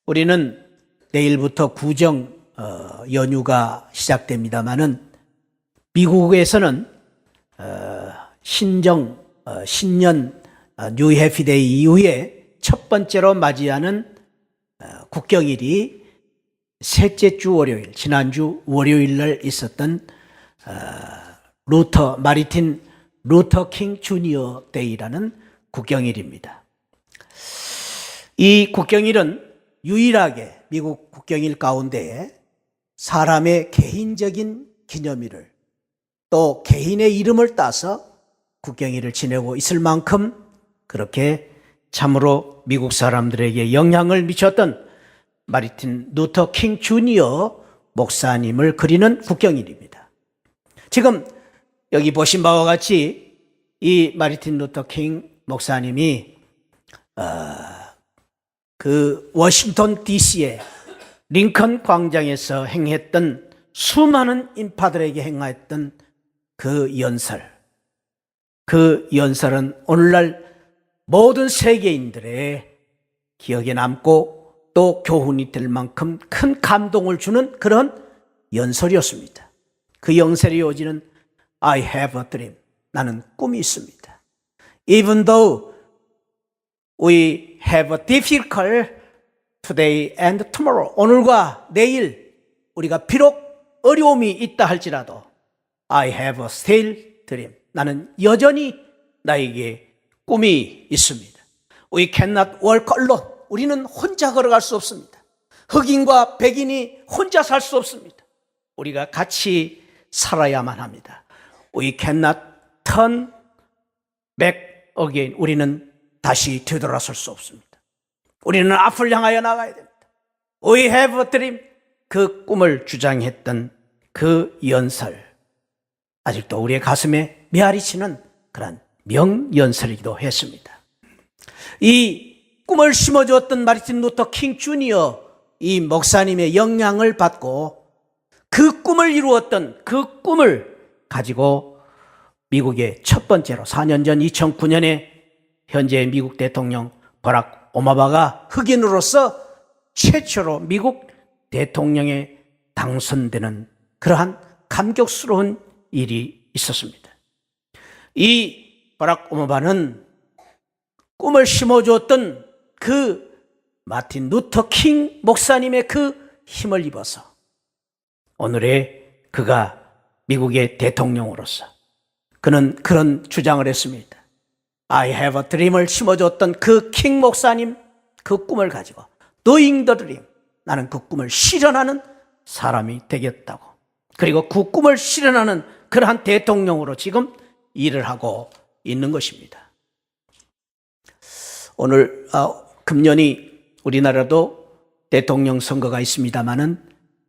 우리는 내일부터 구정 연휴가 시작됩니다마는 미국에서는 신년 뉴 해피데이 이후에 첫 번째로 맞이하는 국경일이 셋째 주 월요일, 지난주 월요일 날 있었던 마르틴 루터 킹 주니어 데이라는 국경일입니다. 이 국경일은 유일하게 미국 국경일 가운데에 사람의 개인적인 기념일을 또 개인의 이름을 따서 국경일을 지내고 있을 만큼 그렇게 참으로 미국 사람들에게 영향을 미쳤던 마르틴 루터 킹 주니어 목사님을 그리는 국경일입니다. 지금 여기 보신 바와 같이 이 마르틴 루터 킹 목사님이 그 워싱턴 DC의 링컨 광장에서 행했던 수많은 인파들에게 행하였던 그 연설은 오늘날 모든 세계인들의 기억에 남고 또 교훈이 될 만큼 큰 감동을 주는 그런 연설이었습니다. 그 연설의 요지는 I have a dream. 나는 꿈이 있습니다. Even though we have a difficult today and tomorrow. 오늘과 내일 우리가 비록 어려움이 있다 할지라도 I have a still dream. 나는 여전히 나에게 꿈이 있습니다. We cannot walk alone. 우리는 혼자 걸어갈 수 없습니다. 흑인과 백인이 혼자 살 수 없습니다. 우리가 같이 살아야만 합니다. We cannot turn back again. 우리는 다시 되돌아설 수 없습니다. 우리는 앞을 향하여 나가야 됩니다. We have a dream. 그 꿈을 주장했던 그 연설, 아직도 우리의 가슴에 메아리치는 그런 명연설이기도 했습니다. 이 꿈을 심어주었던 마르틴 루터 킹 주니어 이 목사님의 영향을 받고 그 꿈을 이루었던 그 꿈을 가지고 미국의 첫 번째로 4년 전 2009년에 현재 미국 대통령 버락 오바마가 흑인으로서 최초로 미국 대통령에 당선되는 그러한 감격스러운 일이 있었습니다. 이 버락 오바마는 꿈을 심어주었던 그 마틴 루터 킹 목사님의 그 힘을 입어서 오늘의 그가 미국의 대통령으로서 그는 그런 주장을 했습니다. I have a dream을 심어줬던 그 킹 목사님 그 꿈을 가지고 doing the dream. 나는 그 꿈을 실현하는 사람이 되겠다고. 그리고 그 꿈을 실현하는 그러한 대통령으로 지금 일을 하고 있는 것입니다. 오늘 금년이 우리나라도 대통령 선거가 있습니다마는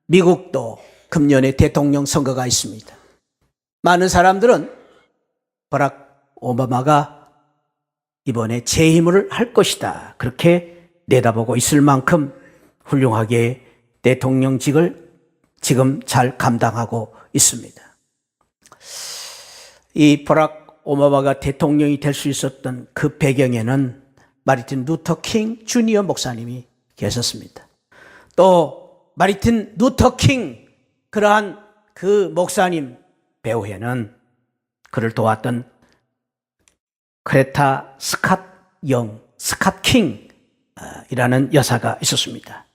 미국도 금년에 대통령 선거가 있습니다. 많은 사람들은 버락 오바마가 이번에 재임을 할 것이다. 그렇게 내다보고 있을 만큼 훌륭하게 대통령직을 지금 잘 감당하고 있습니다. 이 버락 오바마가 대통령이 될 수 있었던 그 배경에는 마르틴 루터 킹 주니어 목사님이 계셨습니다. 또 마르틴 루터 킹 그러한 그 목사님 배후에는 그를 도왔던 크레타 스캇 킹이라는 여사가 있었습니다.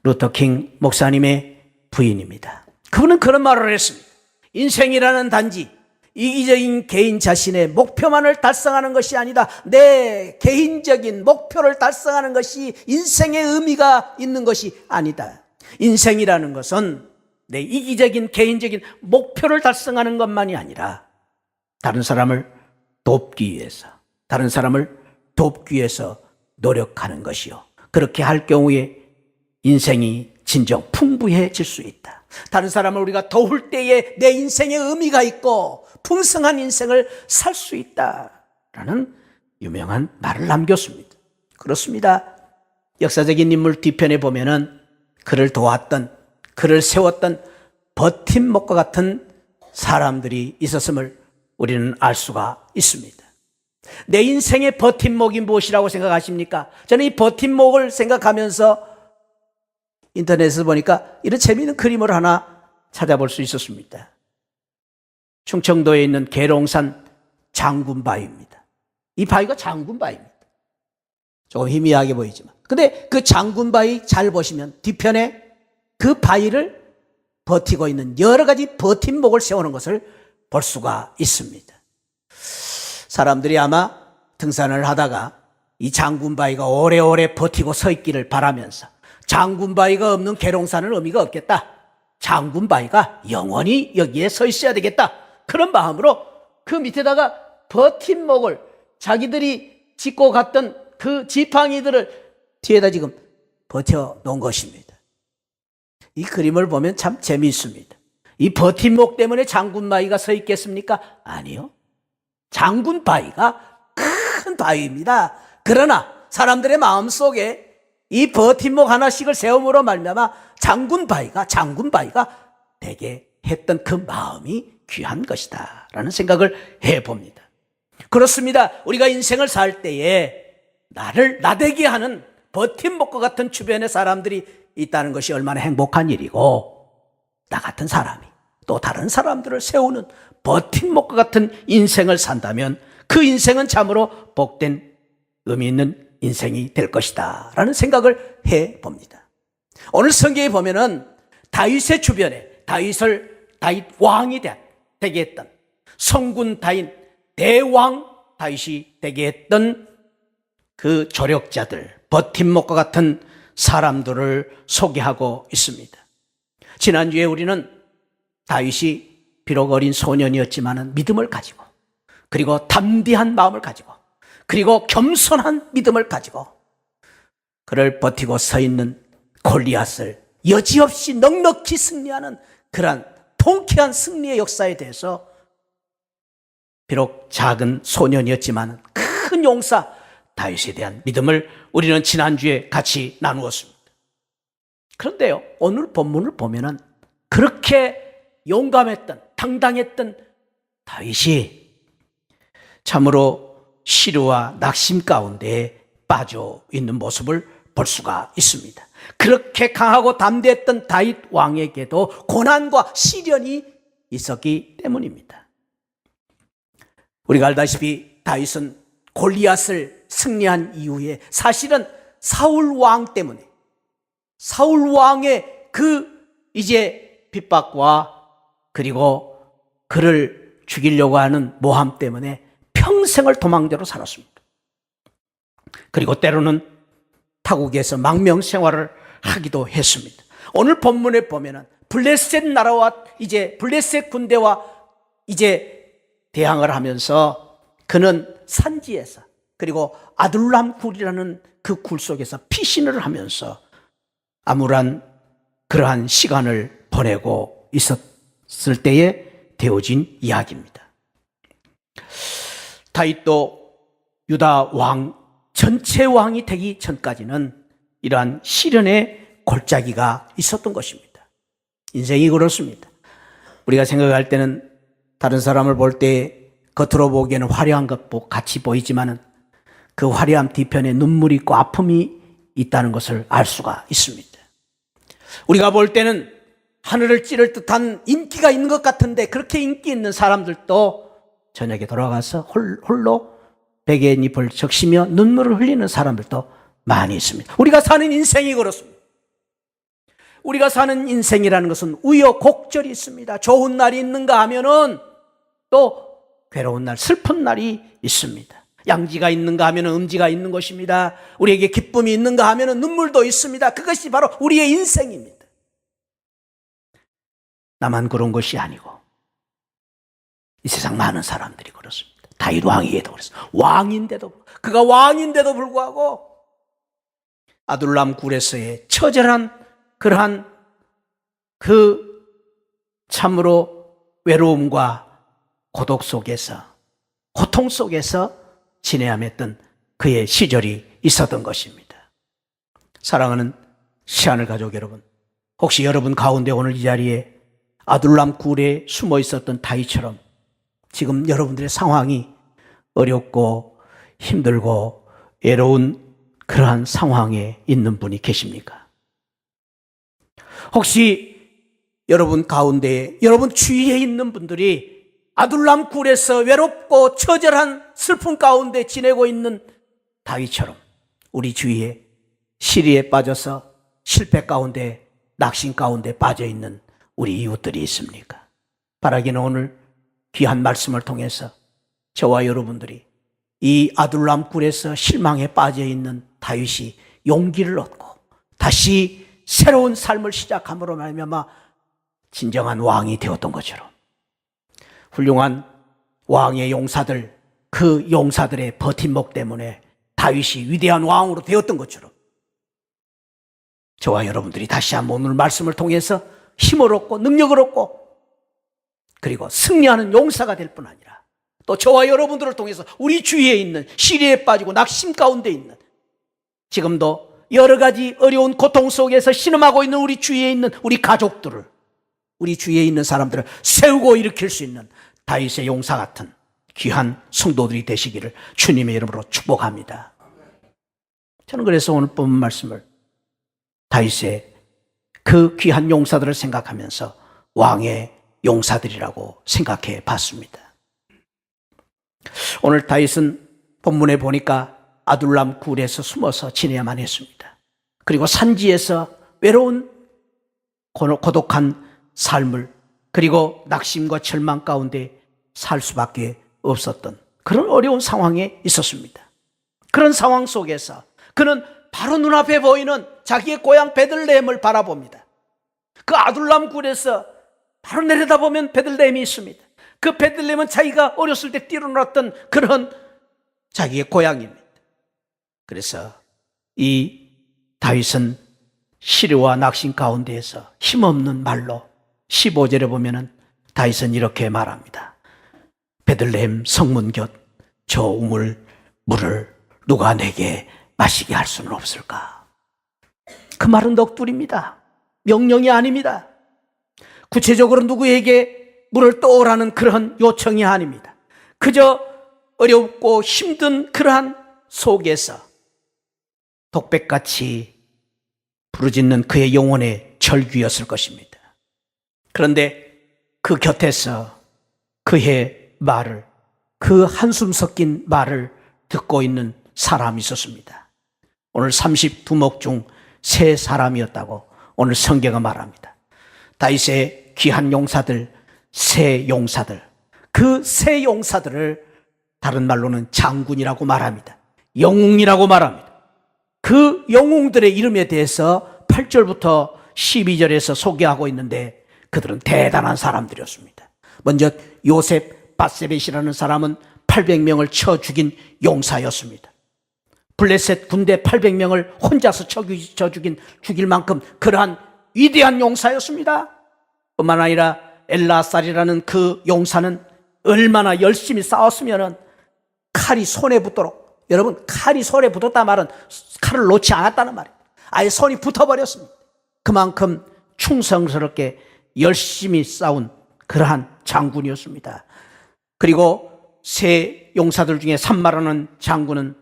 루터 킹 목사님의 부인입니다. 그분은 그런 말을 했습니다. 인생이라는 단지 이기적인 개인 자신의 목표만을 달성하는 것이 아니다. 내 개인적인 목표를 달성하는 것이 인생의 의미가 있는 것이 아니다. 인생이라는 것은 내 이기적인 개인적인 목표를 달성하는 것만이 아니라 다른 사람을 돕기 위해서 노력하는 것이요. 그렇게 할 경우에 인생이 진정 풍부해질 수 있다. 다른 사람을 우리가 도울 때에 내 인생의 의미가 있고 풍성한 인생을 살 수 있다라는 유명한 말을 남겼습니다. 그렇습니다. 역사적인 인물 뒤편에 보면은 그를 도왔던, 그를 세웠던 버팀목과 같은 사람들이 있었음을 우리는 알 수가 있습니다. 내 인생의 버팀목이 무엇이라고 생각하십니까? 저는 이 버팀목을 생각하면서 인터넷에서 보니까 이런 재미있는 그림을 하나 찾아볼 수 있었습니다. 충청도에 있는 계룡산 장군바위입니다. 이 바위가 장군바위입니다. 조금 희미하게 보이지만. 근데 그 장군바위 잘 보시면 뒤편에 그 바위를 버티고 있는 여러 가지 버팀목을 세우는 것을 볼 수가 있습니다. 사람들이 아마 등산을 하다가 이 장군바위가 오래오래 버티고 서 있기를 바라면서 장군바위가 없는 계룡산은 의미가 없겠다. 장군바위가 영원히 여기에 서 있어야 되겠다. 그런 마음으로 그 밑에다가 버팀목을 자기들이 짓고 갔던 그 지팡이들을 뒤에다 지금 버텨 놓은 것입니다. 이 그림을 보면 참 재미있습니다. 이 버팀목 때문에 장군바위가 서 있겠습니까? 아니요. 장군바위가 큰 바위입니다. 그러나 사람들의 마음속에 이 버팀목 하나씩을 세움으로 말미암아 장군바위가 되게 했던 그 마음이 귀한 것이다 라는 생각을 해봅니다. 그렇습니다. 우리가 인생을 살 때에 나를 나대게 하는 버팀목과 같은 주변의 사람들이 있다는 것이 얼마나 행복한 일이고, 나 같은 사람이 또 다른 사람들을 세우는 버팀목과 같은 인생을 산다면 그 인생은 참으로 복된 의미 있는 인생이 될 것이다 라는 생각을 해봅니다. 오늘 성경에 보면은 다윗의 주변에 다윗 왕이 되게 했던 성군 대왕 다윗이 되게 했던 그 조력자들, 버팀목과 같은 사람들을 소개하고 있습니다. 지난주에 우리는 다윗이 비록 어린 소년이었지만 믿음을 가지고, 그리고 담대한 마음을 가지고, 그리고 겸손한 믿음을 가지고 그를 버티고 서 있는 골리앗을 여지없이 넉넉히 승리하는 그러한 통쾌한 승리의 역사에 대해서, 비록 작은 소년이었지만 큰 용사 다윗에 대한 믿음을 우리는 지난주에 같이 나누었습니다. 그런데요, 오늘 본문을 보면은 그렇게 용감했던, 당당했던 다윗이 참으로 시루와 낙심 가운데 빠져 있는 모습을 볼 수가 있습니다. 그렇게 강하고 담대했던 다윗 왕에게도 고난과 시련이 있었기 때문입니다. 우리가 알다시피 다윗은 골리앗을 승리한 이후에 사실은 사울 왕 때문에, 사울 왕의 그 이제 핍박과 그리고 그를 죽이려고 하는 모함 때문에 평생을 도망자로 살았습니다. 그리고 때로는 타국에서 망명 생활을 하기도 했습니다. 오늘 본문에 보면은 블레셋 나라와 이제 블레셋 군대와 이제 대항을 하면서 그는 산지에서, 그리고 아둘람 굴이라는 그 굴 속에서 피신을 하면서 암울한 그러한 시간을 보내고 있었을 때에 되어진 이야기입니다. 다윗도 유다 왕, 전체 왕이 되기 전까지는 이러한 시련의 골짜기가 있었던 것입니다. 인생이 그렇습니다. 우리가 생각할 때는 다른 사람을 볼 때 겉으로 보기에는 화려한 것 같이 보이지만은 그 화려함 뒤편에 눈물이 있고 아픔이 있다는 것을 알 수가 있습니다. 우리가 볼 때는 하늘을 찌를 듯한 인기가 있는 것 같은데, 그렇게 인기 있는 사람들도 저녁에 돌아가서 홀로 베갯잎을 적시며 눈물을 흘리는 사람들도 많이 있습니다. 우리가 사는 인생이 그렇습니다. 우리가 사는 인생이라는 것은 우여곡절이 있습니다. 좋은 날이 있는가 하면은 또 괴로운 날, 슬픈 날이 있습니다. 양지가 있는가 하면 음지가 있는 것입니다. 우리에게 기쁨이 있는가 하면 눈물도 있습니다. 그것이 바로 우리의 인생입니다. 나만 그런 것이 아니고 이 세상 많은 사람들이 그렇습니다. 다윗 왕에게도 그렇습니다. 그가 왕인데도 불구하고 아둘람 굴에서의 처절한 그러한 그 참으로 외로움과 고독 속에서, 고통 속에서 지내야 했던 그의 시절이 있었던 것입니다. 사랑하는 시안을 가족 여러분, 혹시 여러분 가운데 오늘 이 자리에 아둘람 굴에 숨어 있었던 다윗처럼 지금 여러분들의 상황이 어렵고 힘들고 외로운 그러한 상황에 있는 분이 계십니까? 혹시 여러분 가운데, 여러분 주위에 있는 분들이 아둘람 굴에서 외롭고 처절한 슬픔 가운데 지내고 있는 다윗처럼 우리 주위에 시리에 빠져서 실패 가운데, 낙심 가운데 빠져 있는 우리 이웃들이 있습니까? 바라기는 오늘 귀한 말씀을 통해서 저와 여러분들이 이 아둘람 굴에서 실망에 빠져 있는 다윗이 용기를 얻고 다시 새로운 삶을 시작함으로 말미암아 진정한 왕이 되었던 것처럼, 훌륭한 왕의 용사들, 그 용사들의 버팀목 때문에 다윗이 위대한 왕으로 되었던 것처럼 저와 여러분들이 다시 한번 오늘 말씀을 통해서 힘을 얻고 능력을 얻고 그리고 승리하는 용사가 될 뿐 아니라 또 저와 여러분들을 통해서 우리 주위에 있는 시리에 빠지고 낙심 가운데 있는, 지금도 여러 가지 어려운 고통 속에서 신음하고 있는 우리 주위에 있는 우리 가족들을, 우리 주위에 있는 사람들을 세우고 일으킬 수 있는 다윗의 용사 같은 귀한 성도들이 되시기를 주님의 이름으로 축복합니다. 저는 그래서 오늘 본 말씀을 다윗의 그 귀한 용사들을 생각하면서 왕의 용사들이라고 생각해 봤습니다. 오늘 다윗은 본문에 보니까 아둘람 굴에서 숨어서 지내야만 했습니다. 그리고 산지에서 외로운 고독한 삶을, 그리고 낙심과 절망 가운데 살 수밖에 없었던 그런 어려운 상황에 있었습니다. 그런 상황 속에서 그는 바로 눈앞에 보이는 자기의 고향 베들레헴을 바라봅니다. 그 아둘람 굴에서 바로 내려다보면 베들레헴이 있습니다. 그 베들레헴은 자기가 어렸을 때 뛰어놀았던 그런 자기의 고향입니다. 그래서 이 다윗은 시리와 낙심 가운데에서 힘없는 말로 15절에 보면은 다윗은 이렇게 말합니다. 베들레헴 성문 곁 저 우물 물을 누가 내게 마시게 할 수는 없을까? 그 말은 넋두리입니다. 명령이 아닙니다. 구체적으로 누구에게 물을 떠오라는 그런 요청이 아닙니다. 그저 어렵고 힘든 그러한 속에서 독백같이 부르짖는 그의 영혼의 절규였을 것입니다. 그런데 그 곁에서 그의 말을, 그 한숨 섞인 말을 듣고 있는 사람이 있었습니다. 오늘 32목 중 3사람이었다고 오늘 성경은 말합니다. 다윗의 귀한 용사들, 세 용사들, 그 세 용사들을 다른 말로는 장군이라고 말합니다. 영웅이라고 말합니다. 그 영웅들의 이름에 대해서 8절부터 12절에서 소개하고 있는데 그들은 대단한 사람들이었습니다. 먼저 요셉 바세벳이라는 사람은 800명을 쳐 죽인 용사였습니다. 블레셋 군대 800명을 혼자서 쳐 죽일 만큼 그러한 위대한 용사였습니다. 뿐만 아니라 엘라살이라는 그 용사는 얼마나 열심히 싸웠으면 칼이 손에 붙도록, 여러분 칼이 손에 붙었다 말은 칼을 놓지 않았다는 말이에요. 아예 손이 붙어버렸습니다. 그만큼 충성스럽게 열심히 싸운 그러한 장군이었습니다. 그리고 세 용사들 중에 산마라는 장군은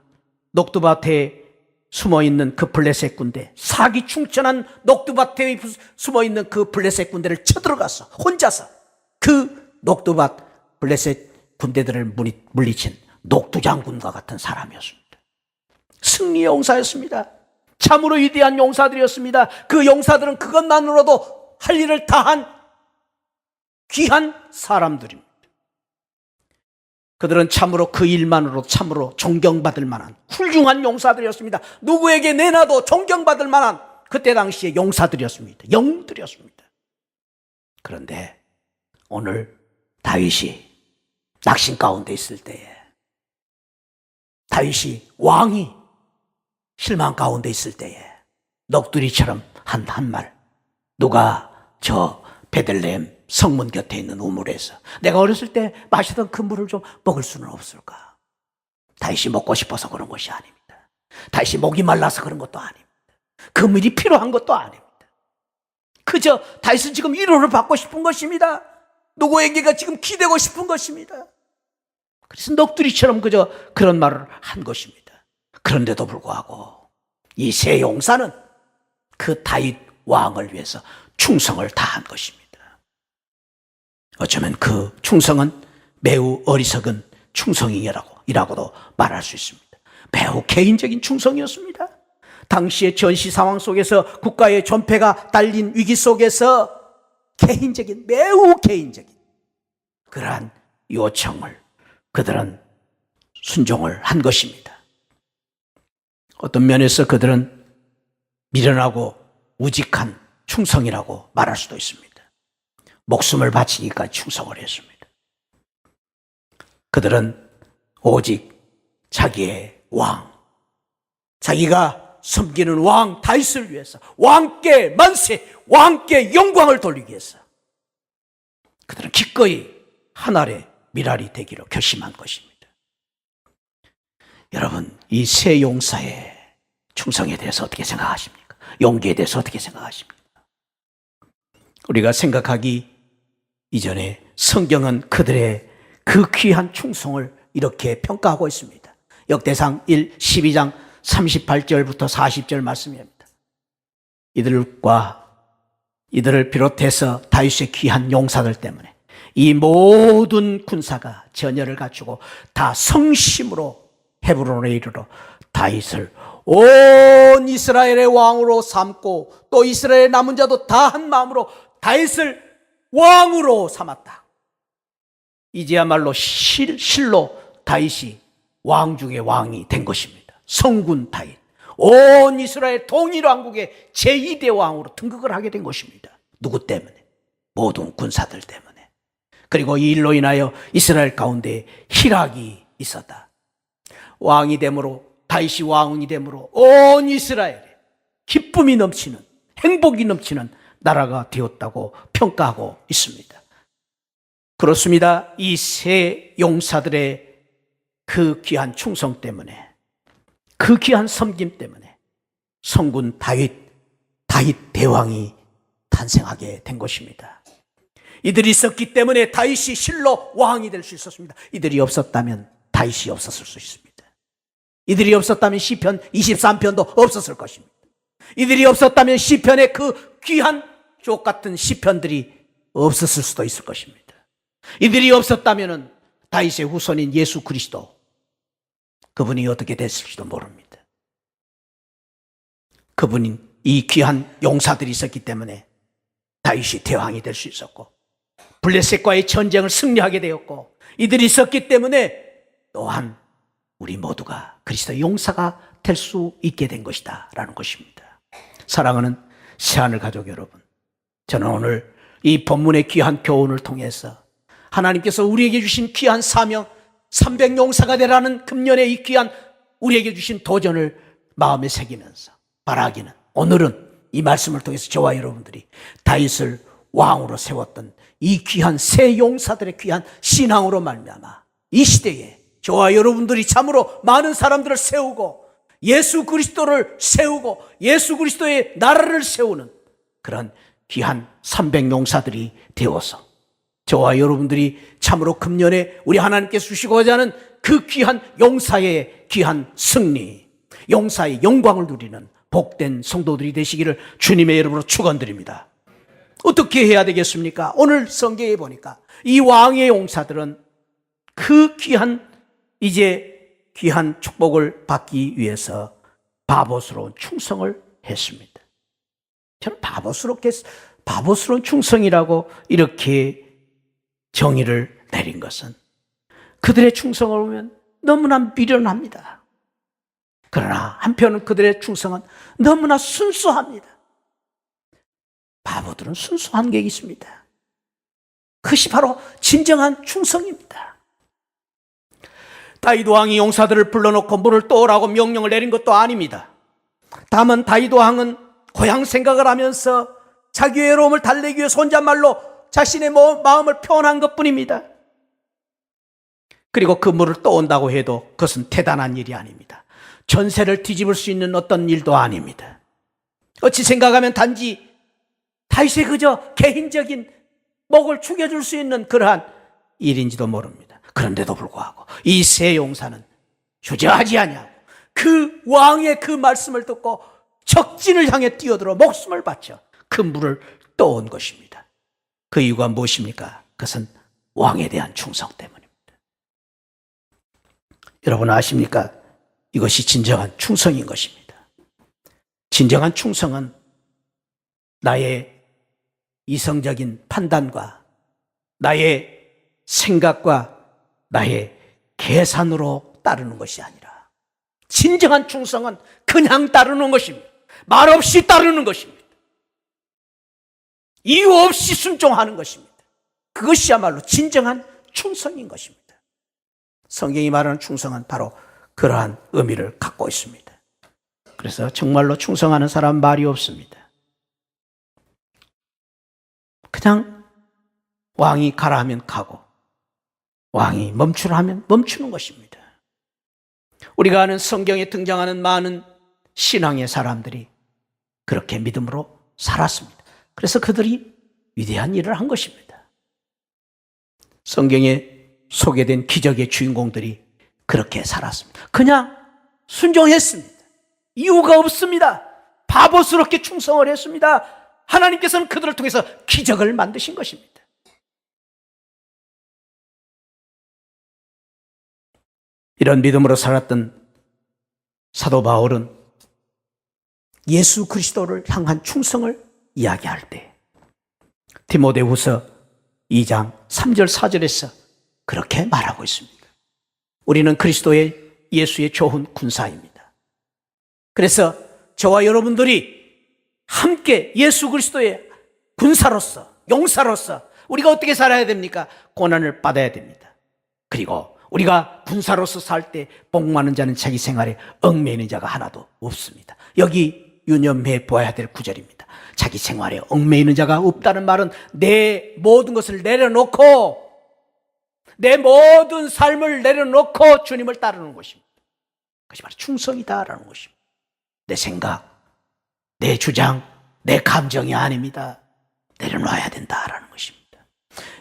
녹두밭에 숨어있는 그 블레셋 군대, 사기충천한 녹두밭에 숨어있는 그 블레셋 군대를 쳐들어가서 혼자서 그 녹두밭 블레셋 군대들을 물리친 녹두장군과 같은 사람이었습니다. 승리의 용사였습니다. 참으로 위대한 용사들이었습니다. 그 용사들은 그것만으로도 할 일을 다한 귀한 사람들입니다. 그들은 참으로 그 일만으로 참으로 존경받을 만한 훌륭한 용사들이었습니다. 누구에게 내놔도 존경받을 만한 그때 당시의 용사들이었습니다. 영웅들이었습니다. 그런데 오늘 다윗이 낙심 가운데 있을 때에, 다윗이 왕이 실망 가운데 있을 때에 넋두리처럼 한 말, 누가 저 베들레헴 성문 곁에 있는 우물에서 내가 어렸을 때 마시던 그 물을 좀 먹을 수는 없을까? 다윗이 먹고 싶어서 그런 것이 아닙니다. 다윗이 목이 말라서 그런 것도 아닙니다. 그 물이 필요한 것도 아닙니다. 그저 다윗은 지금 위로를 받고 싶은 것입니다. 누구에게가 지금 기대고 싶은 것입니다. 그래서 넋두리처럼 그저 그런 말을 한 것입니다. 그런데도 불구하고 이 세 용사는 그 다윗 왕을 위해서 충성을 다한 것입니다. 어쩌면 그 충성은 매우 어리석은 충성이라고도 말할 수 있습니다. 매우 개인적인 충성이었습니다. 당시의 전시 상황 속에서 국가의 존폐가 달린 위기 속에서 매우 개인적인 그러한 요청을 그들은 순종을 한 것입니다. 어떤 면에서 그들은 미련하고 우직한 충성이라고 말할 수도 있습니다. 목숨을 바치기까지 충성을 했습니다. 그들은 오직 자기의 왕, 자기가 섬기는 왕 다윗을 위해서, 왕께 만세, 왕께 영광을 돌리기 위해서 그들은 기꺼이 하늘의 미랄이 되기로 결심한 것입니다. 여러분, 이 세 용사의 충성에 대해서 어떻게 생각하십니까? 용기에 대해서 어떻게 생각하십니까? 우리가 생각하기 이전에 성경은 그들의 그 귀한 충성을 이렇게 평가하고 있습니다. 역대상 12장 38절부터 40절 말씀입니다. 이들을 비롯해서 다윗의 귀한 용사들 때문에 이 모든 군사가 전열을 갖추고 다 성심으로 헤브론에 이르러 다윗을 온 이스라엘의 왕으로 삼고 또 이스라엘의 남은 자도 다 한 마음으로 다윗을 왕으로 삼았다. 이제야말로 실로 다윗이 왕 중의 왕이 된 것입니다. 성군 다윗, 온 이스라엘 통일 왕국의 제2대 왕으로 등극을 하게 된 것입니다. 누구 때문에? 모든 군사들 때문에. 그리고 이 일로 인하여 이스라엘 가운데 희락이 있었다. 왕이 됨으로, 다윗이 왕이 됨으로 온 이스라엘에 기쁨이 넘치는, 행복이 넘치는 나라가 되었다고 평가하고 있습니다. 그렇습니다. 이 세 용사들의 그 귀한 충성 때문에, 그 귀한 섬김 때문에 성군 다윗 대왕이 탄생하게 된 것입니다. 이들이 있었기 때문에 다윗이 실로 왕이 될 수 있었습니다. 이들이 없었다면 다윗이 없었을 수 있습니다. 이들이 없었다면 시편 23편도 없었을 것입니다. 이들이 없었다면 시편의 그 귀한 족 같은 시편들이 없었을 수도 있을 것입니다. 이들이 없었다면 다윗의 후손인 예수 그리스도, 그분이 어떻게 됐을지도 모릅니다. 그분인 이 귀한 용사들이 있었기 때문에 다윗이 대왕이 될 수 있었고, 블레셋과의 전쟁을 승리하게 되었고, 이들이 있었기 때문에 또한 우리 모두가 그리스도의 용사가 될 수 있게 된 것이다 라는 것입니다. 사랑하는 새하늘 가족 여러분, 저는 오늘 이 본문의 귀한 교훈을 통해서 하나님께서 우리에게 주신 귀한 사명, 300용사가 되라는 금년의 이 귀한 우리에게 주신 도전을 마음에 새기면서 바라기는, 오늘은 이 말씀을 통해서 저와 여러분들이 다윗을 왕으로 세웠던 이 귀한 세 용사들의 귀한 신앙으로 말미암아 이 시대에 저와 여러분들이 참으로 많은 사람들을 세우고 예수 그리스도를 세우고 예수 그리스도의 나라를 세우는 그런 귀한 300용사들이 되어서 저와 여러분들이 참으로 금년에 우리 하나님께서 주시고자 하는 그 귀한 용사의 귀한 승리, 용사의 영광을 누리는 복된 성도들이 되시기를 주님의 이름으로 축원드립니다. 어떻게 해야 되겠습니까? 오늘 성경에 보니까 이 왕의 용사들은 그 귀한 축복을 받기 위해서 바보스러운 충성을 했습니다. 저는 바보스러운 충성이라고 이렇게 정의를 내린 것은 그들의 충성을 보면 너무나 미련합니다. 그러나 한편은 그들의 충성은 너무나 순수합니다. 바보들은 순수한 게 있습니다. 그것이 바로 진정한 충성입니다. 다윗 왕이 용사들을 불러놓고 물을 떠오라고 명령을 내린 것도 아닙니다. 다만 다윗 왕은 고향 생각을 하면서 자기 외로움을 달래기 위해서 혼잣말로 자신의 마음을 표현한 것뿐입니다. 그리고 그 물을 떠온다고 해도 그것은 대단한 일이 아닙니다. 전세를 뒤집을 수 있는 어떤 일도 아닙니다. 어찌 생각하면 단지 다윗의 그저 개인적인 목을 축여줄 수 있는 그러한 일인지도 모릅니다. 그런데도 불구하고 이 세 용사는 주저하지 아니하고 그 왕의 그 말씀을 듣고 적진을 향해 뛰어들어 목숨을 바쳐 그 물을 떠온 것입니다. 그 이유가 무엇입니까? 그것은 왕에 대한 충성 때문입니다. 여러분 아십니까? 이것이 진정한 충성인 것입니다. 진정한 충성은 나의 이성적인 판단과 나의 생각과 나의 계산으로 따르는 것이 아니라 진정한 충성은 그냥 따르는 것입니다. 말없이 따르는 것입니다. 이유 없이 순종하는 것입니다. 그것이야말로 진정한 충성인 것입니다. 성경이 말하는 충성은 바로 그러한 의미를 갖고 있습니다. 그래서 정말로 충성하는 사람 말이 없습니다. 그냥 왕이 가라 하면 가고 왕이 멈추라 하면 멈추는 것입니다. 우리가 아는 성경에 등장하는 많은 신앙의 사람들이 그렇게 믿음으로 살았습니다. 그래서 그들이 위대한 일을 한 것입니다. 성경에 소개된 기적의 주인공들이 그렇게 살았습니다. 그냥 순종했습니다. 이유가 없습니다. 바보스럽게 충성을 했습니다. 하나님께서는 그들을 통해서 기적을 만드신 것입니다. 이런 믿음으로 살았던 사도 바울은 예수 그리스도를 향한 충성을 이야기할 때 디모데후서 2장 3절 4절에서 그렇게 말하고 있습니다. 우리는 그리스도의 예수의 좋은 군사입니다. 그래서 저와 여러분들이 함께 예수 그리스도의 군사로서 용사로서 우리가 어떻게 살아야 됩니까? 고난을 받아야 됩니다. 그리고 우리가 군사로서 살 때 복 많은 자는 자기 생활에 얽매이는 자가 하나도 없습니다. 여기 유념해 보아야 될 구절입니다. 자기 생활에 얽매이는 자가 없다는 말은 내 모든 것을 내려놓고 내 모든 삶을 내려놓고 주님을 따르는 것입니다. 그것이 바로 충성이다라는 것입니다. 내 생각, 내 주장, 내 감정이 아닙니다. 내려놔야 된다라는 것입니다.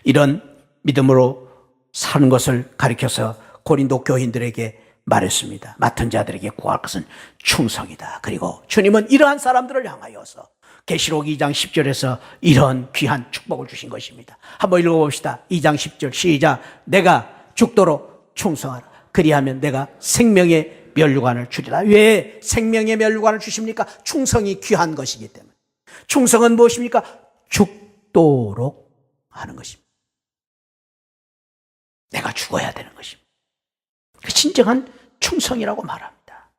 이런 믿음으로 사는 것을 가리켜서 고린도 교인들에게 말했습니다. 맡은 자들에게 구할 것은 충성이다. 그리고 주님은 이러한 사람들을 향하여서 계시록 2장 10절에서 이런 귀한 축복을 주신 것입니다. 한번 읽어봅시다. 2장 10절 시작. 내가 죽도록 충성하라. 그리하면 내가 생명의 면류관을 주리라. 왜 생명의 면류관을 주십니까? 충성이 귀한 것이기 때문에. 충성은 무엇입니까? 죽도록 하는 것입니다. 내가 죽어야 되는 것입니다. 그 진정한 충성이라고 말합니다.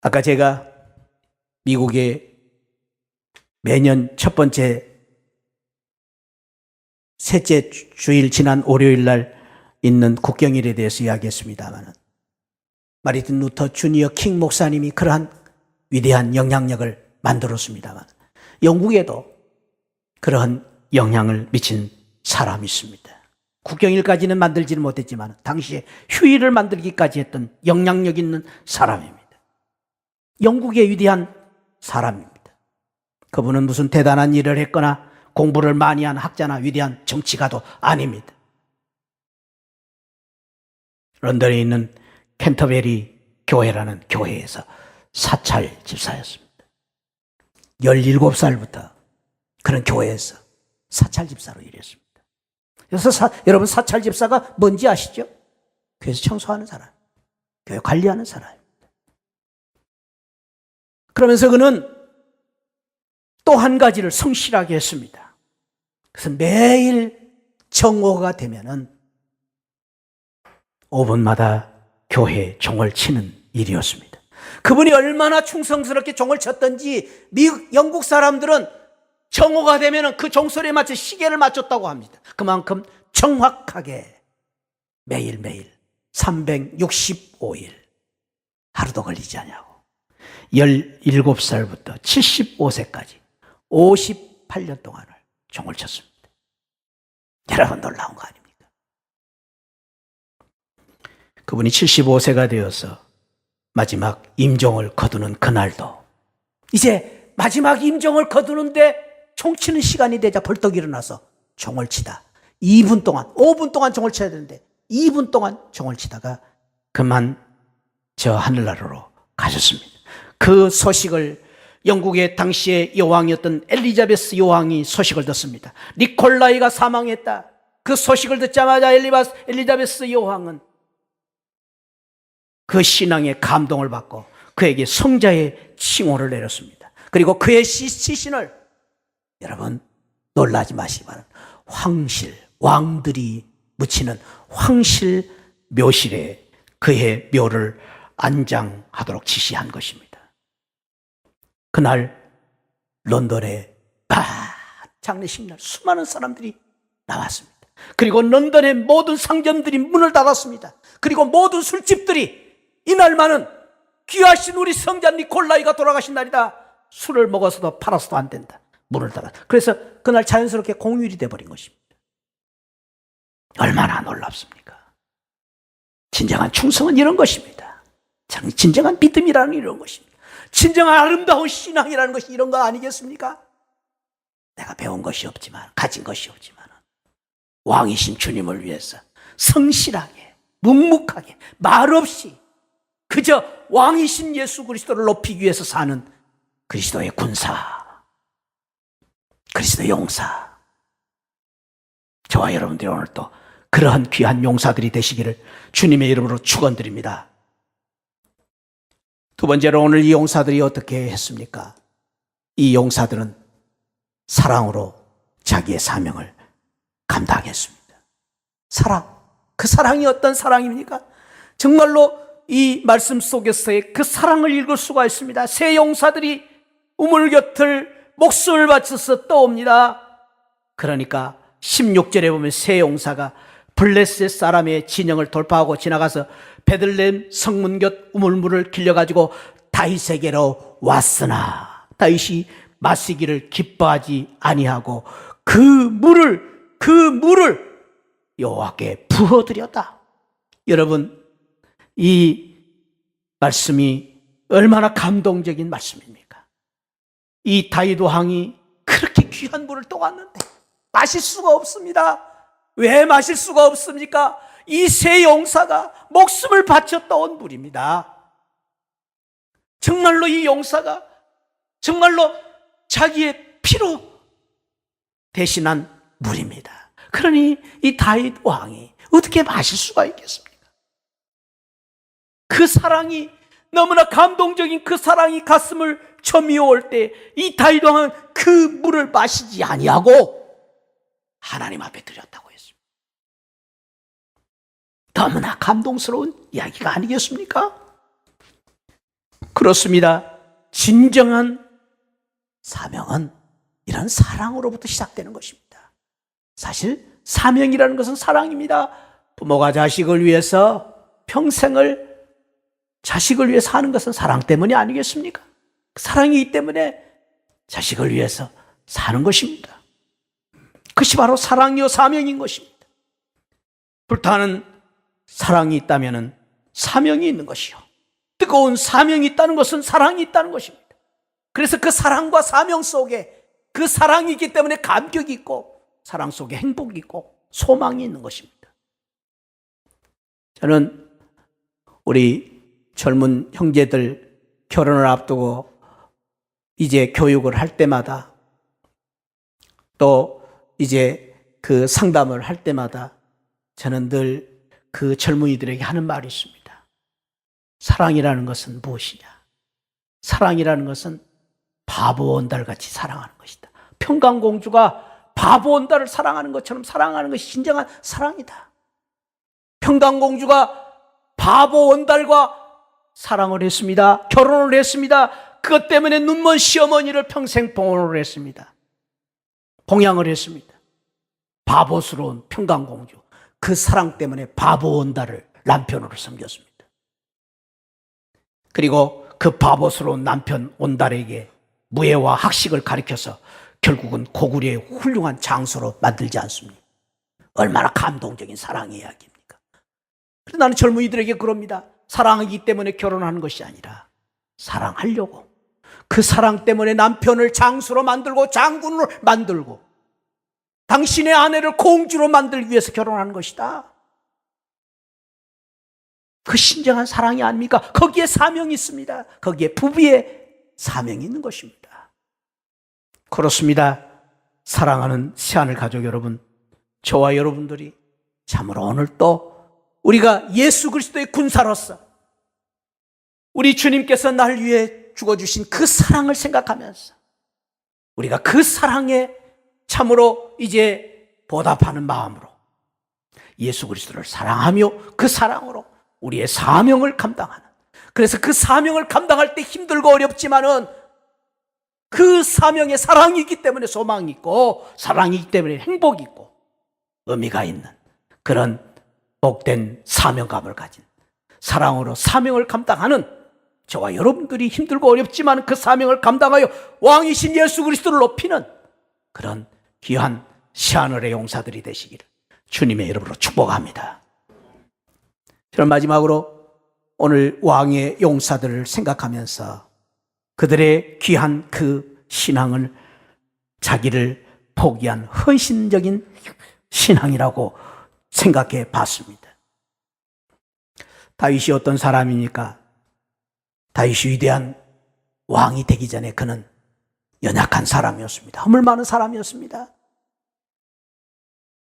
아까 제가 미국에 매년 첫 번째 셋째 주일 지난 월요일 날 있는 국경일에 대해서 이야기했습니다만 마르틴 루터 주니어 킹 목사님이 그러한 위대한 영향력을 만들었습니다만 영국에도 그러한 영향을 미친 사람이 있습니다. 국경일까지는 만들지는 못했지만 당시에 휴일을 만들기까지 했던 영향력 있는 사람입니다. 영국의 위대한 사람입니다. 그분은 무슨 대단한 일을 했거나 공부를 많이 한 학자나 위대한 정치가도 아닙니다. 런던에 있는 캔터베리 교회라는 교회에서 사찰 집사였습니다. 17살부터 그런 교회에서 사찰 집사로 일했습니다. 그래서 여러분 사찰 집사가 뭔지 아시죠? 교회에서 청소하는 사람, 교회 관리하는 사람입니다. 그러면서 그는 또 한 가지를 성실하게 했습니다. 그래서 매일 정오가 되면은 5분마다 교회 종을 치는 일이었습니다. 그분이 얼마나 충성스럽게 종을 쳤던지 영국 사람들은 정오가 되면 그 종소리에 맞춰 시계를 맞췄다고 합니다. 그만큼 정확하게 매일매일 365일 하루도 걸리지 않냐고 17살부터 75세까지 58년 동안을 종을 쳤습니다. 여러분 놀라운 거 아닙니까? 그분이 75세가 되어서 마지막 임종을 거두는 그날도 이제 마지막 임종을 거두는데 총치는 시간이 되자 벌떡 일어나서 종을 치다 2분 동안 5분 동안 종을 쳐야 되는데 2분 동안 종을 치다가 그만 저 하늘나라로 가셨습니다. 그 소식을 영국의 당시의 여왕이었던 엘리자베스 여왕이 소식을 듣습니다. 니콜라이가 사망했다. 그 소식을 듣자마자 엘리자베스 여왕은 그 신앙에 감동을 받고 그에게 성자의 칭호를 내렸습니다. 그리고 그의 시신을, 여러분 놀라지 마시기 바랍니다, 황실, 왕들이 묻히는 황실 묘실에 그의 묘를 안장하도록 지시한 것입니다. 그날 런던에 장례식날 수많은 사람들이 나왔습니다. 그리고 런던의 모든 상점들이 문을 닫았습니다. 그리고 모든 술집들이 이날만은 귀하신 우리 성자 니콜라이가 돌아가신 날이다, 술을 먹어서도 팔아서도 안 된다, 문을 닫았다. 그래서 그날 자연스럽게 공휴일이 돼버린 것입니다. 얼마나 놀랍습니까? 진정한 충성은 이런 것입니다. 진정한 믿음이라는 이런 것입니다. 진정한 아름다운 신앙이라는 것이 이런 거 아니겠습니까? 내가 배운 것이 없지만, 가진 것이 없지만 왕이신 주님을 위해서 성실하게, 묵묵하게, 말없이 그저 왕이신 예수 그리스도를 높이기 위해서 사는 그리스도의 군사, 그리스도의 용사, 저와 여러분들이 오늘 또 그러한 귀한 용사들이 되시기를 주님의 이름으로 축원드립니다. 두 번째로, 오늘 이 용사들이 어떻게 했습니까? 이 용사들은 사랑으로 자기의 사명을 감당했습니다. 사랑, 그 사랑이 어떤 사랑입니까? 정말로 이 말씀 속에서의 그 사랑을 읽을 수가 있습니다. 세 용사들이 우물 곁을 목숨을 바쳐서 떠옵니다. 그러니까 16절에 보면 세 용사가 블레셋 사람의 진영을 돌파하고 지나가서 베들레헴 성문 곁 우물물을 길려가지고 다윗에게로 왔으나 다윗이 마시기를 기뻐하지 아니하고 그 물을 여호와께 부어드렸다. 여러분, 이 말씀이 얼마나 감동적인 말씀입니까? 이 다윗 왕이 그렇게 귀한 물을 떠왔는데 마실 수가 없습니다. 왜 마실 수가 없습니까? 이 세 용사가 목숨을 바쳐 떠온 물입니다. 정말로 이 용사가 정말로 자기의 피로 대신한 물입니다. 그러니 이 다윗 왕이 어떻게 마실 수가 있겠습니까? 그 사랑이, 너무나 감동적인 그 사랑이 가슴을 저미워올 때 이 다윗 왕은 그 물을 마시지 아니하고 하나님 앞에 드렸다고 했습니다. 너무나 감동스러운 이야기가 아니겠습니까? 그렇습니다. 진정한 사명은 이런 사랑으로부터 시작되는 것입니다. 사실 사명이라는 것은 사랑입니다. 부모가 자식을 위해서 평생을 자식을 위해서 하는 것은 사랑 때문이 아니겠습니까? 사랑이기 때문에 자식을 위해서 사는 것입니다. 그것이 바로 사랑이요 사명인 것입니다. 불타는 사랑이 있다면 사명이 있는 것이요, 뜨거운 사명이 있다는 것은 사랑이 있다는 것입니다. 그래서 그 사랑과 사명 속에, 그 사랑이 있기 때문에 감격이 있고 사랑 속에 행복이 있고 소망이 있는 것입니다. 저는 우리 젊은 형제들 결혼을 앞두고 이제 교육을 할 때마다, 또 이제 그 상담을 할 때마다 저는 늘 그 젊은이들에게 하는 말이 있습니다. 사랑이라는 것은 무엇이냐? 사랑이라는 것은 바보 온달같이 사랑하는 것이다. 평강공주가 바보 온달을 사랑하는 것처럼 사랑하는 것이 진정한 사랑이다. 평강공주가 바보 온달과 사랑을 했습니다. 결혼을 했습니다. 그것 때문에 눈먼 시어머니를 평생 봉헌을 했습니다. 봉양을 했습니다. 바보스러운 평강공주, 그 사랑 때문에 바보 온달을 남편으로 섬겼습니다. 그리고 그 바보스러운 남편 온달에게 무예와 학식을 가르쳐서 결국은 고구려의 훌륭한 장소로 만들지 않습니까? 얼마나 감동적인 사랑의 이야기입니까? 그래서 나는 젊은이들에게 그럽니다. 사랑하기 때문에 결혼하는 것이 아니라 사랑하려고, 그 사랑 때문에 남편을 장수로 만들고 장군으로 만들고 당신의 아내를 공주로 만들기 위해서 결혼하는 것이다. 그 신정한 사랑이 아닙니까? 거기에 사명이 있습니다. 거기에 부부의 사명이 있는 것입니다. 그렇습니다. 사랑하는 새하늘 가족 여러분, 저와 여러분들이 참으로 오늘 또 우리가 예수 그리스도의 군사로서 우리 주님께서 날 위해 죽어주신 그 사랑을 생각하면서 우리가 그 사랑에 참으로 이제 보답하는 마음으로 예수 그리스도를 사랑하며 그 사랑으로 우리의 사명을 감당하는, 그래서 그 사명을 감당할 때 힘들고 어렵지만은 그 사명에 사랑이 있기 때문에 소망이 있고, 사랑이 있기 때문에 행복이 있고 의미가 있는 그런 복된 사명감을 가진 사랑으로 사명을 감당하는 저와 여러분들이 힘들고 어렵지만 그 사명을 감당하여 왕이신 예수 그리스도를 높이는 그런 귀한 새하늘의 용사들이 되시기를 주님의 이름으로 축복합니다. 저는 마지막으로 오늘 왕의 용사들을 생각하면서 그들의 귀한 그 신앙을 자기를 포기한 헌신적인 신앙이라고 생각해 봤습니다. 다윗이 어떤 사람이니까? 다윗이 위대한 왕이 되기 전에 그는 연약한 사람이었습니다. 허물 많은 사람이었습니다.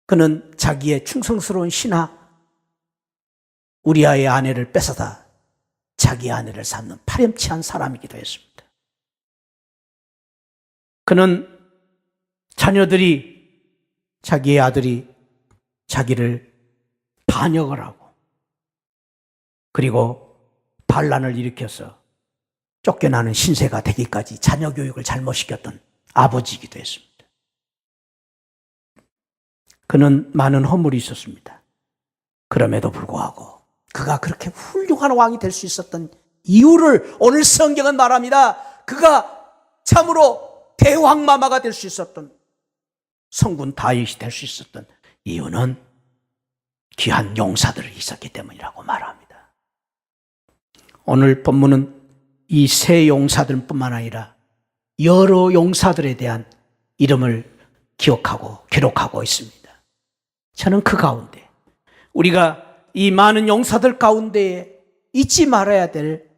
그는 자기의 충성스러운 신하 우리아의 아내를 뺏어다 자기 아내를 삼는 파렴치한 사람이기도 했습니다. 그는 자기의 아들이 자기를 반역을 하고 그리고 반란을 일으켜서 쫓겨나는 신세가 되기까지 자녀 교육을 잘못 시켰던 아버지이기도 했습니다. 그는 많은 허물이 있었습니다. 그럼에도 불구하고 그가 그렇게 훌륭한 왕이 될 수 있었던 이유를 오늘 성경은 말합니다. 그가 참으로 대왕마마가 될 수 있었던, 성군 다윗이 될 수 있었던 이유는 귀한 용사들이 있었기 때문이라고 말합니다. 오늘 본문은 이 세 용사들뿐만 아니라 여러 용사들에 대한 이름을 기록하고 있습니다. 저는 그 가운데 우리가 이 많은 용사들 가운데에 잊지 말아야 될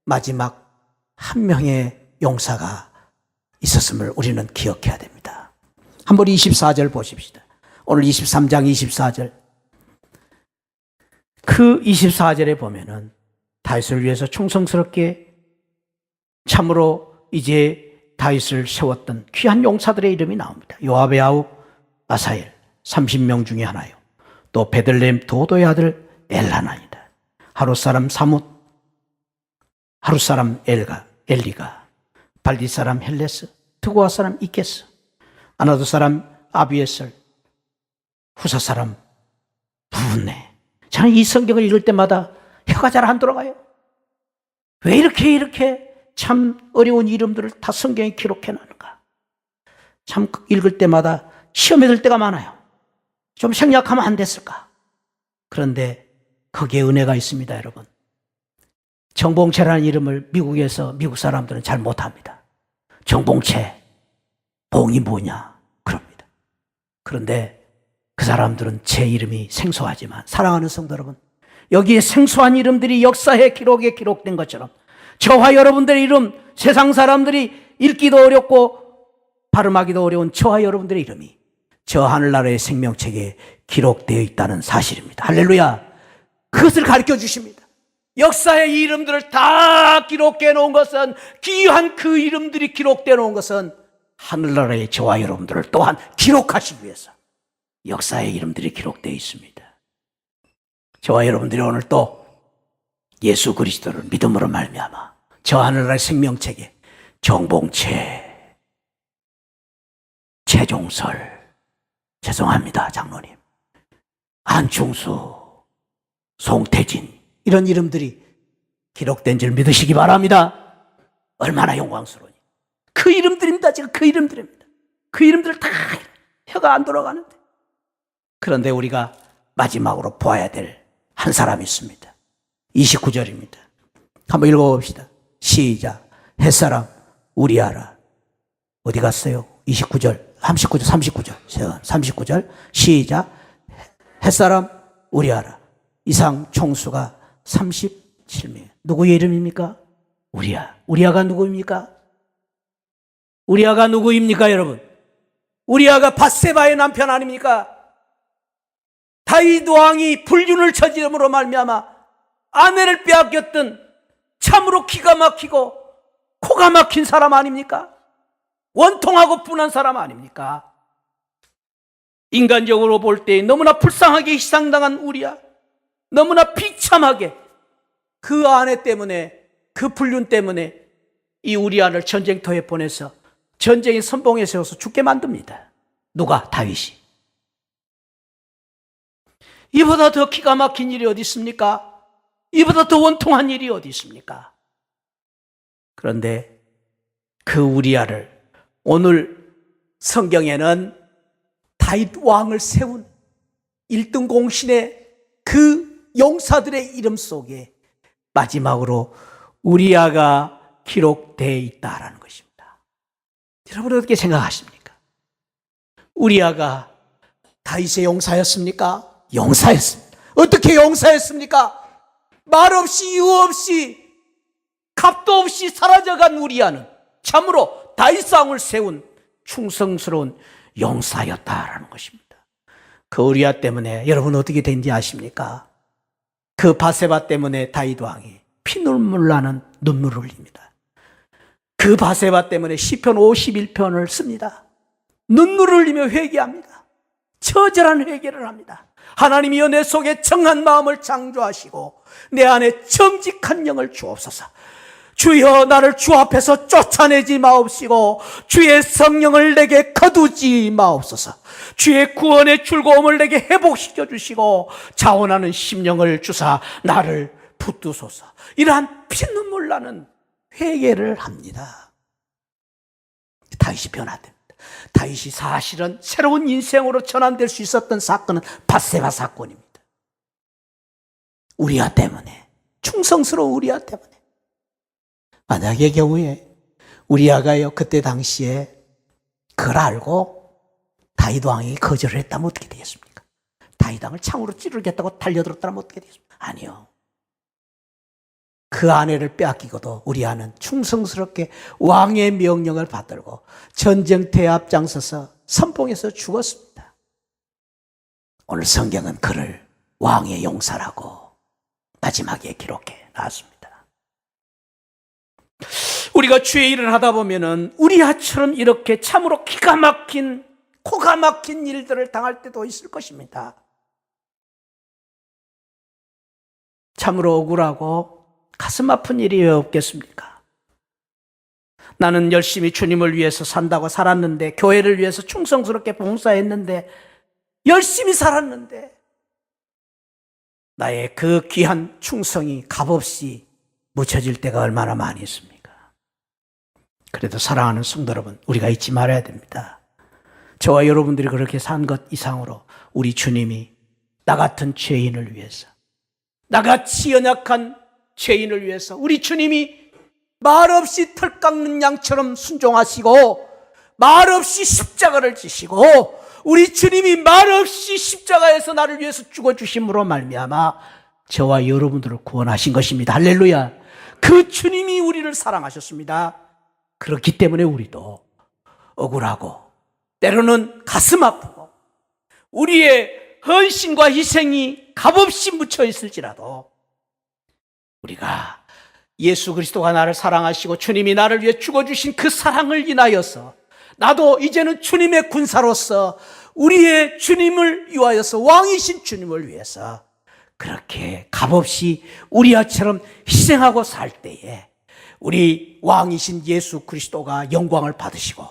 마지막 한 명의 용사가 있었음을 우리는 기억해야 됩니다. 한번 24절 보십시다. 오늘 23장 24절. 그 24절에 보면은 다윗을 위해서 충성스럽게 참으로 이제 다윗을 세웠던 귀한 용사들의 이름이 나옵니다. 요압의 아우 아사엘 30명 중에 하나요. 또 베들레헴 도도의 아들 엘하나이다. 하룻 사람 사뭇, 하룻 사람 엘리가, 발디 사람 헬레스, 드고아 사람 이케스, 아나도 사람 아비에셀, 후사 사람 부네. 저는 이 성경을 읽을 때마다 혀가 잘 안 돌아가요. 왜 이렇게 참 어려운 이름들을 다 성경에 기록해 놨는가? 참 읽을 때마다 시험에 들 때가 많아요. 좀 생략하면 안 됐을까? 그런데 거기에 은혜가 있습니다, 여러분. 정봉채라는 이름을 미국 사람들은 잘 못합니다. 정봉채, 봉이 뭐냐? 그럽니다. 그런데 그 사람들은 제 이름이 생소하지만 사랑하는 성도 여러분, 여기에 생소한 이름들이 역사의 기록에 기록된 것처럼 저와 여러분들의 이름, 세상 사람들이 읽기도 어렵고 발음하기도 어려운 저와 여러분들의 이름이 저 하늘나라의 생명책에 기록되어 있다는 사실입니다. 할렐루야. 그것을 가르쳐 주십니다. 역사의 이 이름들을 다 기록해 놓은 것은, 귀한 그 이름들이 기록되어 놓은 것은 하늘나라의 저와 여러분들을 또한 기록하시기 위해서 역사의 이름들이 기록되어 있습니다. 저와 여러분들이 오늘 또 예수 그리스도를 믿음으로 말미암아 저 하늘나라의 생명책에 정봉채, 최종설, 죄송합니다 장로님, 안충수, 송태진, 이런 이름들이 기록된 줄 믿으시기 바랍니다. 얼마나 영광스러우니. 그 이름들입니다. 지금 그 이름들입니다. 그 이름들 다 혀가 안 돌아가는데. 그런데 우리가 마지막으로 보아야 될 한 사람이 있습니다. 29절입니다. 한번 읽어봅시다. 시작. 햇사람 우리아라. 어디 갔어요? 29절, 39절 시작. 햇사람 우리아라. 이상 총수가 37명. 누구의 이름입니까? 우리아. 우리아가 누구입니까? 우리아가 누구입니까, 여러분? 우리아가 밧세바의 남편 아닙니까? 다윗 왕이 불륜을 저지름으로 말미암아 아내를 빼앗겼던 참으로 기가 막히고 코가 막힌 사람 아닙니까? 원통하고 분한 사람 아닙니까? 인간적으로 볼 때 너무나 불쌍하게 희생당한 우리아, 너무나 비참하게 그 아내 때문에, 그 불륜 때문에 이 우리아를 전쟁터에 보내서 전쟁의 선봉에 세워서 죽게 만듭니다. 누가? 다윗이. 이보다 더 기가 막힌 일이 어디 있습니까? 이보다 더 원통한 일이 어디 있습니까? 그런데 그 우리아를 오늘 성경에는 다윗 왕을 세운 1등 공신의 그 용사들의 이름 속에 마지막으로 우리아가 기록되어 있다라는 것입니다. 여러분 어떻게 생각하십니까? 우리아가 다윗의 용사였습니까? 용사였습니다. 어떻게 용사였습니까? 말없이 이유 없이 값도 없이 사라져간 우리아는 참으로 다윗왕을 세운 충성스러운 용사였다라는 것입니다. 그 우리아 때문에 여러분 어떻게 된지 아십니까? 그 밧세바 때문에 다윗 왕이 피눈물 나는 눈물을 흘립니다. 그 밧세바 때문에 시편 51편을 씁니다. 눈물을 흘리며 회개합니다. 처절한 회개를 합니다. 하나님이여 내 속에 정한 마음을 창조하시고 내 안에 정직한 영을 주옵소서. 주여 나를 주 앞에서 쫓아내지 마옵시고 주의 성령을 내게 거두지 마옵소서. 주의 구원의 즐거움을 내게 회복시켜 주시고 자원하는 심령을 주사 나를 붙드소서. 이러한 피눈물 나는 회개를 합니다. 다윗이 변화됩니다. 다윗이 사실은 새로운 인생으로 전환될 수 있었던 사건은 밧세바 사건입니다. 우리아 때문에, 충성스러운 우리아 때문에. 만약의 경우에 우리아가요 그때 당시에 그걸 알고 다윗 왕이 거절을 했다면 어떻게 되겠습니까? 다윗 왕을 창으로 찌르겠다고 달려들었다면 어떻게 되겠습니까? 아니요. 그 아내를 빼앗기고도 우리아는 충성스럽게 왕의 명령을 받들고 전쟁터에 앞장서서 선봉에서 죽었습니다. 오늘 성경은 그를 왕의 용사라고 마지막에 기록해 놨습니다. 우리가 주의 일을 하다 보면은 우리아처럼 이렇게 참으로 기가 막힌, 코가 막힌 일들을 당할 때도 있을 것입니다. 참으로 억울하고 가슴 아픈 일이 왜 없겠습니까? 나는 열심히 주님을 위해서 산다고 살았는데, 교회를 위해서 충성스럽게 봉사했는데, 열심히 살았는데 나의 그 귀한 충성이 값없이 묻혀질 때가 얼마나 많이 있습니까? 그래도 사랑하는 성도 여러분, 우리가 잊지 말아야 됩니다. 저와 여러분들이 그렇게 산 것 이상으로 우리 주님이 나 같은 죄인을 위해서, 나같이 연약한 죄인을 위해서 우리 주님이 말없이 털 깎는 양처럼 순종하시고 말없이 십자가를 지시고 우리 주님이 말없이 십자가에서 나를 위해서 죽어주심으로 말미암아 저와 여러분들을 구원하신 것입니다. 할렐루야. 그 주님이 우리를 사랑하셨습니다. 그렇기 때문에 우리도 억울하고 때로는 가슴 아프고 우리의 헌신과 희생이 값없이 묻혀 있을지라도 우리가 예수 그리스도가 나를 사랑하시고 주님이 나를 위해 죽어주신 그 사랑을 인하여서 나도 이제는 주님의 군사로서 우리의 주님을 위하여서 왕이신 주님을 위해서 그렇게 값없이 우리아처럼 희생하고 살 때에 우리 왕이신 예수 그리스도가 영광을 받으시고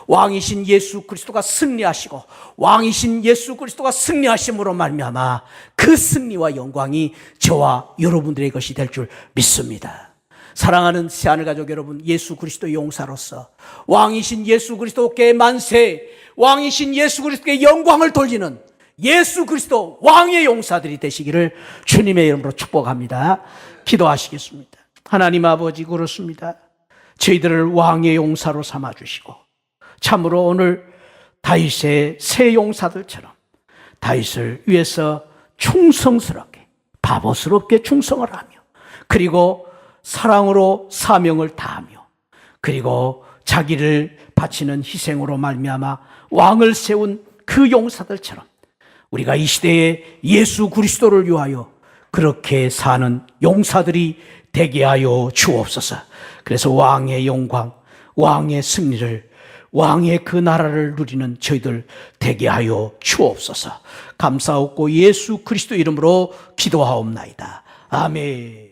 왕이신 예수 그리스도가 승리하시고 왕이신 예수 그리스도가 승리하심으로 말미암아 그 승리와 영광이 저와 여러분들의 것이 될 줄 믿습니다. 사랑하는 새하늘 가족 여러분, 예수 그리스도의 용사로서 왕이신 예수 그리스도께 만세, 왕이신 예수 그리스도께 영광을 돌리는 예수 그리스도 왕의 용사들이 되시기를 주님의 이름으로 축복합니다. 기도하시겠습니다. 하나님 아버지, 그렇습니다. 저희들을 왕의 용사로 삼아주시고 참으로 오늘 다윗의 새 용사들처럼 다윗을 위해서 충성스럽게, 바보스럽게 충성을 하며 그리고 사랑으로 사명을 다하며 그리고 자기를 바치는 희생으로 말미암아 왕을 세운 그 용사들처럼 우리가 이 시대에 예수 그리스도를 위하여 그렇게 사는 용사들이 되게 하여 주옵소서. 그래서 왕의 영광, 왕의 승리를, 왕의 그 나라를 누리는 저희들 되게 하여 주옵소서. 감사하고 예수 그리스도 이름으로 기도하옵나이다. 아멘.